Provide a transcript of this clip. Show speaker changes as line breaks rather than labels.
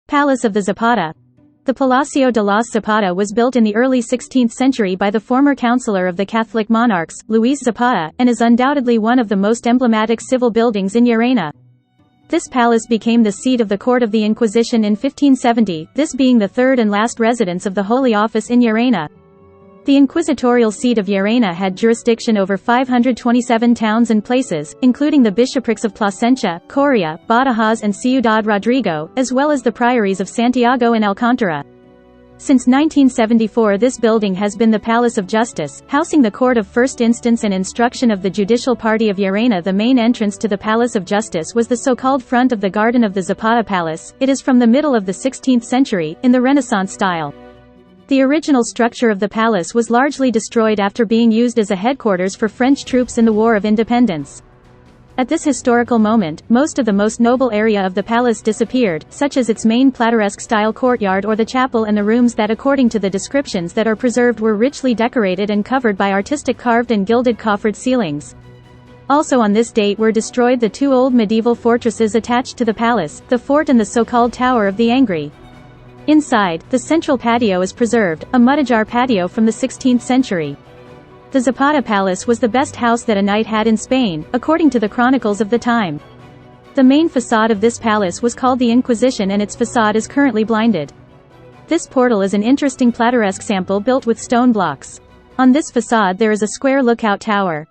Palace of the Zapata. The Palacio de los Zapata was built in the early 16th century by the former counselor of the Catholic monarchs, Luis Zapata, and is undoubtedly one of the most emblematic civil buildings in Llerena. This palace became the seat of the court of the Inquisition in 1570, this being the third and last residence of the Holy Office in Llerena. The inquisitorial seat of Llerena had jurisdiction over 527 towns and places, including the bishoprics of Plasencia, Coria, Badajoz and Ciudad Rodrigo, as well as the priories of Santiago and Alcántara. Since 1974 this building has been the Palace of Justice, housing the Court of First Instance and Instruction of the Judicial Party of Llerena. The main entrance to the Palace of Justice was the so-called front of the garden of the Zapata Palace. It is from the middle of the 16th century, in the Renaissance style. The original structure of the palace was largely destroyed after being used as a headquarters for French troops in the War of Independence. At this historical moment, most of the most noble area of the palace disappeared, such as its main plateresque-style courtyard or the chapel and the rooms that according to the descriptions that are preserved were richly decorated and covered by artistic carved and gilded coffered ceilings. Also on this date were destroyed the two old medieval fortresses attached to the palace, the fort and the so-called Tower of the Angry. Inside, the central patio is preserved, a mudéjar patio from the 16th century. The Zapata Palace was the best house that a knight had in Spain, according to the chronicles of the time. The main facade of this palace was called the Inquisition and its facade is currently blinded. This portal is an interesting plateresque sample built with stone blocks. On this facade there is a square lookout tower.